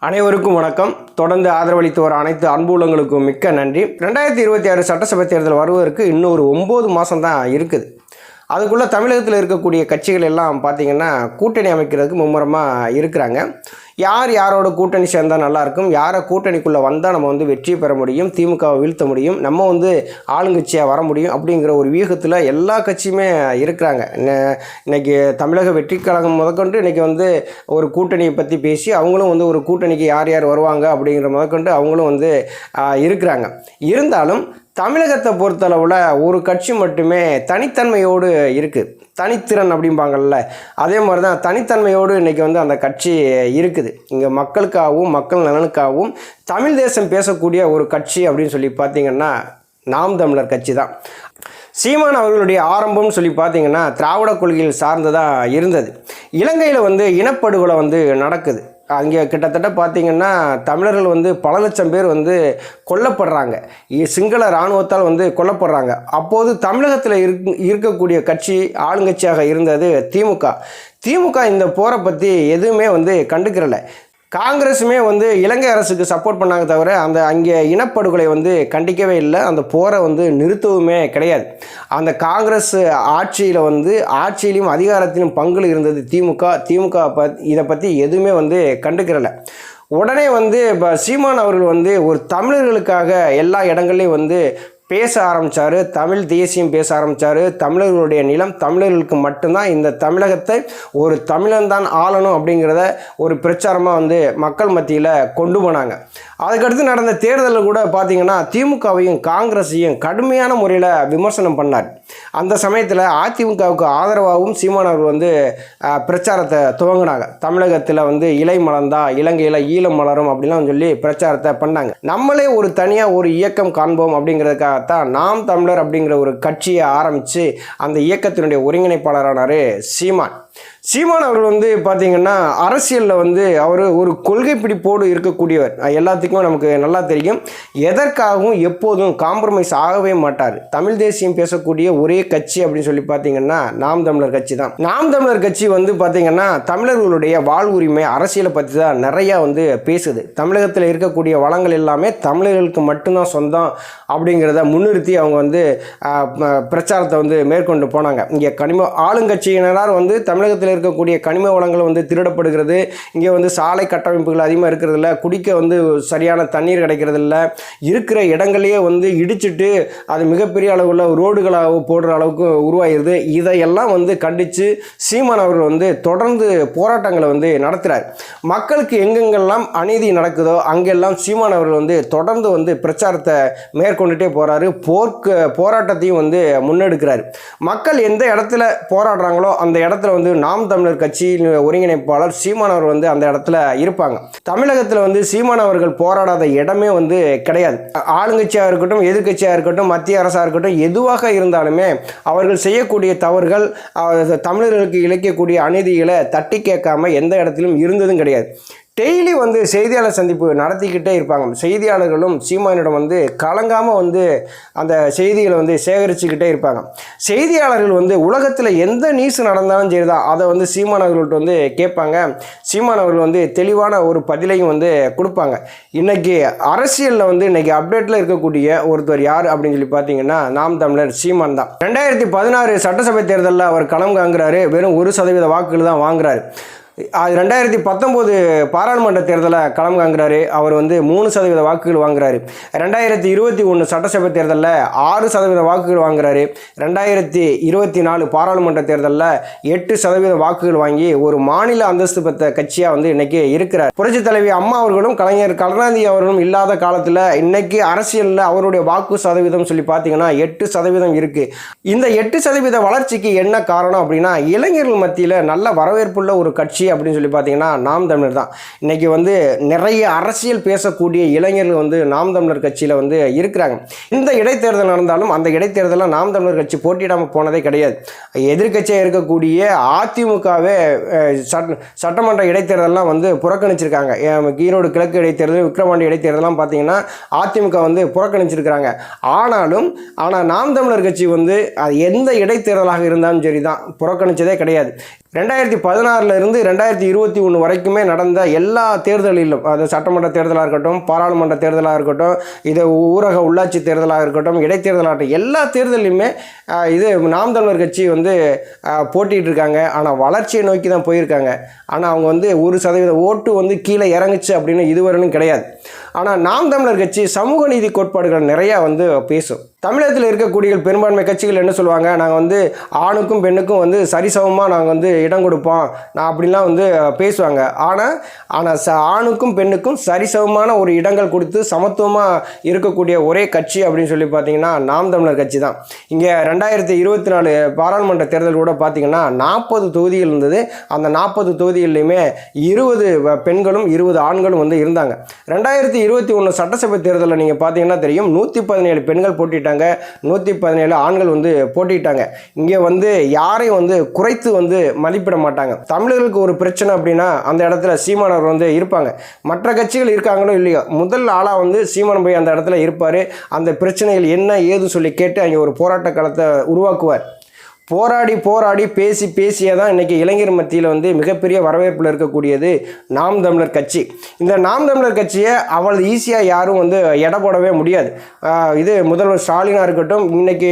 அனைவருக்கும் வணக்கம். தொடர்ந்து ஆதரவளித்து வர அனைத்து அன்பு உள்ளங்களுக்கும் மிக்க நன்றி. 2026 சட்டசபை தேர்தல் வருவதற்கு இன்னும் ஒரு 9 மாதம் தான் இருக்குது. அதுக்குள்ளே தமிழகத்தில் இருக்கக்கூடிய கட்சிகள் எல்லாம் பார்த்திங்கன்னா கூட்டணி அமைக்கிறதுக்கு மும்முரமாக இருக்கிறாங்க. யார் யாரோட கூட்டணி சேர்ந்தால் நல்லாயிருக்கும், யாரை கூட்டணிக்குள்ளே வந்தால் நம்ம வெற்றி பெற முடியும், திமுகவை வீழ்த்த முடியும், நம்ம ஆளுங்கட்சியாக வர முடியும் அப்படிங்கிற ஒரு வியூகத்தில் எல்லா கட்சியுமே இருக்கிறாங்க. இன்றைக்கி தமிழக வெற்றி கழகம் முதற்கொண்டு இன்றைக்கி ஒரு கூட்டணியை பற்றி பேசி அவங்களும் ஒரு கூட்டணிக்கு யார் யார் வருவாங்க அப்படிங்கிற முதற்கொண்டு அவங்களும் இருக்கிறாங்க. இருந்தாலும் தமிழகத்தை பொறுத்தளவில் ஒரு கட்சி மட்டுமே தனித்தன்மையோடு இருக்குது. தனித்திறன் அப்படிம்பாங்கள்ல, அதே மாதிரி தான் தனித்தன்மையோடு இன்றைக்கி அந்த கட்சி இருக்குது. இங்கே மக்களுக்காகவும் மக்கள் நலனுக்காகவும் தமிழ் தேசம் பேசக்கூடிய ஒரு கட்சி அப்படின்னு சொல்லி பார்த்திங்கன்னா நாம் தமிழர் கட்சி தான். சீமான் அவர்களுடைய ஆரம்பம்னு சொல்லி பார்த்திங்கன்னா திராவிட கொள்கையில் சார்ந்ததாக இருந்தது. இலங்கையில் இனப்படுகொலை நடக்குது. அங்கே கிட்டத்தட்ட பார்த்திங்கன்னா தமிழர்கள் பல லட்சம் பேர் கொல்லப்படுறாங்க, சிங்கள இராணுவத்தால் கொல்லப்படுறாங்க. அப்போது தமிழகத்தில் இருக்கக்கூடிய கட்சி ஆளுங்கட்சியாக இருந்தது திமுக. இந்த போரை பற்றி எதுவுமே கண்டுக்கிறல. காங்கிரஸுமே இலங்கை அரசுக்கு சப்போர்ட் பண்ணாங்க தவிர அங்கே இனப்படுகொலை கண்டிக்கவே இல்லை. அந்த போரை நிறுத்தவுமே கிடையாது. அந்த காங்கிரஸ் ஆட்சியில் ஆட்சியிலையும் அதிகாரத்திலும் பங்கு இருந்தது திமுக இதை பற்றி எதுவுமே கண்டுக்கிறல. உடனே இப்போ சீமான் அவர்கள் ஒரு தமிழர்களுக்காக எல்லா இடங்கள்லையும் பேச ஆரம்பித்தார். தமிழ் தேசியம் பேச ஆரம்பித்தார். தமிழர்களுடைய நிலம் தமிழர்களுக்கு மட்டும்தான், இந்த தமிழகத்தை ஒரு தமிழன் தான் ஆளணும் அப்படிங்கிறத ஒரு பிரச்சாரமாக மக்கள் மத்தியில் கொண்டு போனாங்க. அதுக்கடுத்து நடந்த தேர்தலில் கூட பார்த்திங்கன்னா திமுகவையும் காங்கிரஸையும் கடுமையான முறையில் விமர்சனம் பண்ணார். அந்த சமயத்தில் அதிமுகவுக்கு ஆதரவாகவும் சீமான் அவர்கள் பிரச்சாரத்தை துவங்கினாங்க. தமிழகத்தில் இலை மலர்ந்தா இலங்கையில் ஈழம் மலரும் அப்படின்லாம் சொல்லி பிரச்சாரத்தை பண்ணாங்க. நம்மளே ஒரு தனியாக ஒரு இயக்கம் காண்போம் அப்படிங்கிறதுக்காக தான் நாம் தமிழர் அப்படிங்கிற ஒரு கட்சியை ஆரம்பித்து அந்த இயக்கத்தினுடைய ஒருங்கிணைப்பாளரானார் சீமான் அவர்கள் பார்த்திங்கன்னா அரசியலில் அவர் ஒரு கொள்கை பிடிப்போடு இருக்கக்கூடியவர். எல்லாத்துக்குமே நமக்கு நல்லா தெரியும். எதற்காகவும் எப்போதும் காம்ப்ரமைஸ் ஆகவே மாட்டார். தமிழ் தேசியம் பேசக்கூடிய ஒரே கட்சி அப்படின்னு சொல்லி பார்த்திங்கன்னா நாம் தமிழர் கட்சி தான். நாம் தமிழர் கட்சி பார்த்திங்கன்னா தமிழர்களுடைய வாழ்வுரிமை அரசியலை பற்றி தான் நிறையா பேசுது. தமிழகத்தில் இருக்கக்கூடிய வளங்கள் எல்லாமே தமிழர்களுக்கு மட்டும்தான் சொந்தம் அப்படிங்கிறத முன்னிறுத்தி அவங்க பிரச்சாரத்தை மேற்கொண்டு போனாங்க. இங்கே ஆளுங்கட்சியினரார் தமிழகத்தில் இருக்கக்கூடிய கனிம வளங்கள் திருடப்படுகிறது. இங்கே சாலை கட்டமைப்புகள் அதிகமாக இருக்கிறதில்ல, குடிக்க சரியான தண்ணீர் கிடைக்கிறதில்ல, இருக்கிற இடங்களையே இடிச்சிட்டு அது மிகப்பெரிய அளவுள்ள ரோடுகளாக போடுற அளவுக்கு உருவாகிடுது. இதையெல்லாம் கண்டித்து சீமான் அவர்கள் தொடர்ந்து போராட்டங்களை நடத்துகிறார். மக்களுக்கு எங்கெங்கெல்லாம் அநீதி நடக்குதோ அங்கெல்லாம் சீமான் அவர்கள் தொடர்ந்து பிரச்சாரத்தை மேற்கொண்டுட்டே போகிறாரு. போராட்டத்தையும் முன்னெடுக்கிறார். மக்கள் எந்த இடத்துல போராடுறாங்களோ அந்த இடத்துல நாம் தமிழர் கட்சியின் ஒருங்கிணைப்பாளர் சீமான் அவர்கள் அந்த இடத்துல இருப்பாங்க. தமிழகத்தில் சீமான் அவர்கள் போராடாத இடமே கிடையாது. ஆளுங்கட்சியாக இருக்கட்டும், எதிர்கட்சியாக இருக்கட்டும், மத்திய அரசாக இருக்கட்டும், எதுவாக இருந்தாலுமே அவர்கள் செய்யக்கூடிய தவறுகள், தமிழர்களுக்கு இழைக்கக்கூடிய அநீதிகளை தட்டி கேட்காம எந்த இடத்திலும் இருந்ததும் கிடையாது. டெய்லி செய்தியாளர் சந்திப்பு நடத்திக்கிட்டே இருப்பாங்க. செய்தியாளர்களும் சீமானிடம் கலங்காமல் அந்த செய்திகளை சேகரிச்சுக்கிட்டே இருப்பாங்க. செய்தியாளர்கள் உலகத்தில் எந்த நியூஸ் நடந்தாலும் சரி தான் அதை சீமான் அவர்கள்ட்ட கேட்பாங்க. சீமான் அவர்கள் தெளிவான ஒரு பதிலையும் கொடுப்பாங்க. இன்றைக்கி அரசியலில் இன்றைக்கி அப்டேட்டில் இருக்கக்கூடிய ஒருத்தர் யார் அப்படின்னு சொல்லி பார்த்தீங்கன்னா நாம் தமிழர் சீமான் தான். 2016 சட்டசபை தேர்தலில் அவர் களம் காங்குறாரு. வெறும் 1% வாக்குகள் தான் வாங்குறாரு. 2019 பாராளுமன்ற தேர்தலில் களம் காங்குறாரு. அவர் 3% வாக்குகள் வாங்குறாரு. 2021 சட்டசபை தேர்தலில் 6% வாக்குகள் வாங்குறாரு. 2024 பாராளுமன்ற தேர்தலில் 8% வாக்குகள் வாங்கி ஒரு மாநில அந்தஸ்து பெற்ற கட்சியாக இன்னைக்கு இருக்கிறார். புரட்சித் தலைவி அம்மா அவர்களும் கலைஞர் கருணாநிதி அவர்களும் இல்லாத காலத்தில் இன்னைக்கு அரசியலில் அவருடைய வாக்கு சதவீதம் சொல்லி பார்த்தீங்கன்னா 8% இருக்குது. இந்த 8% வளர்ச்சிக்கு என்ன காரணம் அப்படின்னா இளைஞர்கள் மத்தியில் நல்ல வரவேற்புள்ள ஒரு கட்சி அப்படின்னு சொல்லி பார்த்தீங்கன்னா நாம் தமிழர் தான். இன்னைக்கு நிறைய அரசியல் பேசக்கூடிய இளைஞர்கள் நாம் தமிழர் கட்சியில் இருக்கிறாங்க. இந்த இடைத்தேர்தல் நடந்தாலும் அந்த இடைத்தேர்தலில் நாம் தமிழர் கட்சி போட்டியிடாமல் போனதே கிடையாது. எதிர்கட்சியாக இருக்கக்கூடிய அதிமுகவே சட்டமன்ற இடைத்தேர்தலாம் புறக்கணிச்சிருக்காங்க. ஈரோடு கிழக்கு இடைத்தேர்தல், விக்கிரவாண்டி இடைத்தேர்தலாம் பார்த்தீங்கன்னா அதிமுக புறக்கணிச்சிருக்கிறாங்க. ஆனால் நாம் தமிழர் கட்சி அது எந்த இடைத்தேர்தலாக இருந்தாலும் சரி தான் புறக்கணிச்சதே கிடையாது. 2016 இருந்து 2021 வரைக்குமே நடந்த எல்லா தேர்தலிலும், அது சட்டமன்ற தேர்தலாக இருக்கட்டும், பாராளுமன்ற தேர்தலாக இருக்கட்டும், இது ஊரக உள்ளாட்சி தேர்தலாக இருக்கட்டும், இடைத்தேர்தலாகட்டும், எல்லா தேர்தலையுமே இது நாம் தமிழர் கட்சி வந்து போட்டிட்டு இருக்காங்க. ஆனால் வளர்ச்சியை நோக்கி தான் போயிருக்காங்க. ஆனால் அவங்க வந்து 1% ஓட்டு வந்து கீழே இறங்குச்சு அப்படின்னு இதுவரையிலும் கிடையாது. ஆனால் நாம் தமிழர் கட்சி சமூக நீதி கோட்பாடுகள் நிறையா வந்து பேசும். தமிழகத்தில் இருக்கக்கூடிய பெரும்பான்மை கட்சிகள் என்ன சொல்லுவாங்க, நாங்கள் வந்து ஆணுக்கும் பெண்ணுக்கும் வந்து சரிசமமாக நாங்கள் வந்து இடம் கொடுப்போம் நான் அப்படின்லாம் வந்து பேசுவாங்க. ஆனால் ஆணுக்கும் பெண்ணுக்கும் சரிசமமான ஒரு இடங்கள் கொடுத்து சமத்துவமாக இருக்கக்கூடிய ஒரே கட்சி அப்படின்னு சொல்லி பார்த்தீங்கன்னா நாம் தமிழர் கட்சி தான். இங்கே 2024 பாராளுமன்ற தேர்தல் கூட பார்த்தீங்கன்னா 40 தொகுதிகள் இருந்தது. அந்த 40 தொகுதிகள்லையுமே 20 பெண்களும் 20 ஆண்களும் வந்து இருந்தாங்க. 2021 சட்டசபை தேர்தலில் நீங்கள் பார்த்தீங்கன்னா தெரியும், 117 பெண்கள் போட்டிட்டாங்க, 117 ஆண்கள் வந்து போட்டிட்டாங்க. இங்கே வந்து யாரையும் வந்து குறைத்து வந்து மதிப்பிட மாட்டாங்க. தமிழர்களுக்கு ஒரு பிரச்சனை அப்படின்னா அந்த இடத்துல சீமானவர் வந்து இருப்பாங்க. மற்ற கட்சிகள் இருக்காங்களோ இல்லையோ, முதல் ஆளாக வந்து சீமான் போய் அந்த இடத்துல இருப்பார். அந்த பிரச்சனைகள் என்ன ஏது சொல்லி கேட்டு அங்கே ஒரு போராட்ட களத்தை உருவாக்குவார். போராடி பேசியே தான் இன்றைக்கி இளைஞர் மத்தியில் வந்து மிகப்பெரிய வரவேற்பில் இருக்கக்கூடியது நாம் தமிழர் கட்சி. இந்த நாம் தமிழர் கட்சியை அவ்வளவு ஈஸியாக யாரும் வந்து எடை போடவே முடியாது. இது முதல்வர் ஸ்டாலினாக இருக்கட்டும், இன்றைக்கி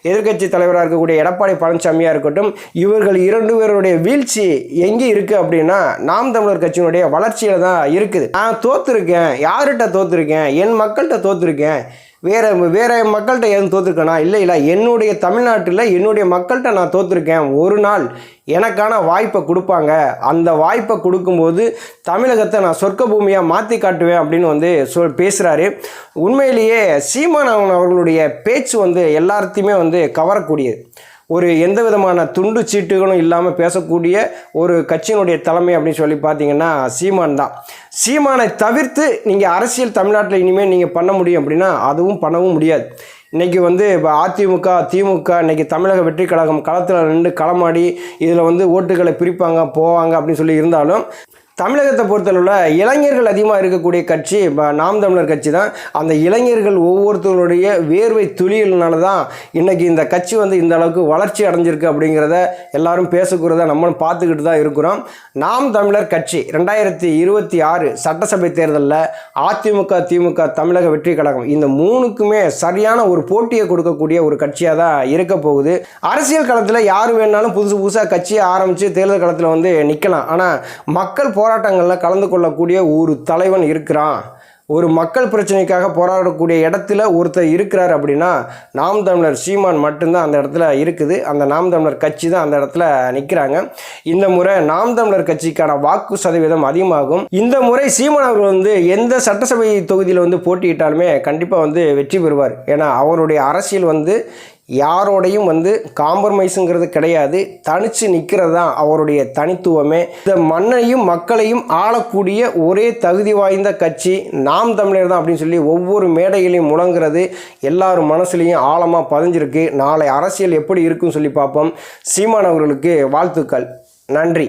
எதிர்க்கட்சி தலைவராக இருக்கக்கூடிய எடப்பாடி பழனிசாமியாக இருக்கட்டும், இவர்கள் 2 பேருடைய வீழ்ச்சி எங்கே இருக்குது அப்படின்னா நாம் தமிழர் கட்சியினுடைய வளர்ச்சியில் தான் இருக்குது. நான் தோற்றுருக்கேன், யார்கிட்ட தோற்றுருக்கேன், என் மக்கள்கிட்ட தோற்றுருக்கேன், வேறு மக்கள்கிட்ட எதுவும் தோற்றுருக்கேனா? இல்லை, என்னுடைய தமிழ்நாட்டில் என்னுடைய மக்கள்கிட்ட நான் தோற்றுருக்கேன். ஒரு நாள் எனக்கான வாய்ப்பை கொடுப்பாங்க, அந்த வாய்ப்பை கொடுக்கும்போது தமிழகத்தை நான் சொர்க்க பூமியாக மாற்றி காட்டுவேன் அப்படின்னு வந்து பேசுகிறாரு. உண்மையிலேயே சீமான் அவர்களுடைய பேச்சு வந்து எல்லாத்தையுமே வந்து கவரக்கூடியது. ஒரு எந்த விதமான துண்டு சீட்டுகளும் இல்லாமல் பேசக்கூடிய ஒரு கட்சியினுடைய தலைமை அப்படின்னு சொல்லி பார்த்தீங்கன்னா சீமான் தான். சீமானை தவிர்த்து நீங்கள் அரசியல் தமிழ்நாட்டில் இனிமேல் நீங்கள் பண்ண முடியும் அப்படின்னா அதுவும் பண்ணவும் முடியாது. இன்றைக்கி வந்து இப்போ அதிமுக திமுக இன்றைக்கி தமிழக வெற்றி கழகம் களத்தில் நின்று களமாடி இதில் வந்து ஓட்டுகளை பிரிப்பாங்க போவாங்க அப்படின்னு சொல்லி இருந்தாலும், தமிழகத்தை பொறுத்தளவில் இளைஞர்கள் அதிகமாக இருக்கக்கூடிய கட்சி நாம் தமிழர் கட்சி தான். அந்த இளைஞர்கள் ஒவ்வொருத்தருடைய வேர்வை துளிகள்னால தான் இன்றைக்கி இந்த கட்சி வந்து இந்த அளவுக்கு வளர்ச்சி அடைஞ்சிருக்கு அப்படிங்கிறத எல்லாரும் பேசக்கூறத நம்மளும் பார்த்துக்கிட்டு தான் இருக்கிறோம். நாம் தமிழர் கட்சி 2026 சட்டசபை தேர்தலில் அதிமுக திமுக தமிழக வெற்றி கழகம் இந்த 3க்குமே சரியான ஒரு போட்டியை கொடுக்கக்கூடிய ஒரு கட்சியாக தான் இருக்க போகுது. அரசியல் களத்தில் யார் வேணாலும் புதுசாக கட்சியை ஆரம்பித்து தேர்தல் களத்தில் வந்து நிற்கலாம். ஆனால் மக்கள் போராட்டங்களில் கலந்து கொள்ளக்கூடிய ஒரு தலைவன் இருக்கிறான், ஒரு மக்கள் பிரச்சனைக்காக போராடக்கூடிய இடத்துல ஒருத்தர் இருக்கிறார் அப்படின்னா நாம் தமிழர் சீமான் மட்டும்தான் அந்த இடத்துல இருக்குது. அந்த நாம் தமிழர் கட்சி தான் அந்த இடத்துல நிற்கிறாங்க. இந்த முறை நாம் தமிழர் கட்சிக்கான வாக்கு சதவீதம் அதிகமாகும். இந்த முறை சீமான் அவர்கள் வந்து எந்த சட்டசபை தொகுதியில் வந்து போட்டியிட்டாலுமே கண்டிப்பாக வந்து வெற்றி பெறுவார். ஏன்னா அவருடைய அரசியல் வந்து யாரோடையும் வந்து காம்ப்ரமைஸுங்கிறது கிடையாது, தனித்து நிற்கிறது தான் அவருடைய தனித்துவமே. இந்த மண்ணையும் மக்களையும் ஆளக்கூடிய ஒரே தகுதி வாய்ந்த கட்சி நாம் தமிழர் தான் அப்படின்னு சொல்லி ஒவ்வொரு மேடைகளையும் முழங்குறது எல்லாரும் மனசுலையும் ஆழமாக பதிஞ்சிருக்கு. நாளை அரசியல் எப்படி இருக்குன்னு சொல்லி பார்ப்போம். சீமான் அவர்களுக்கு வாழ்த்துக்கள். நன்றி.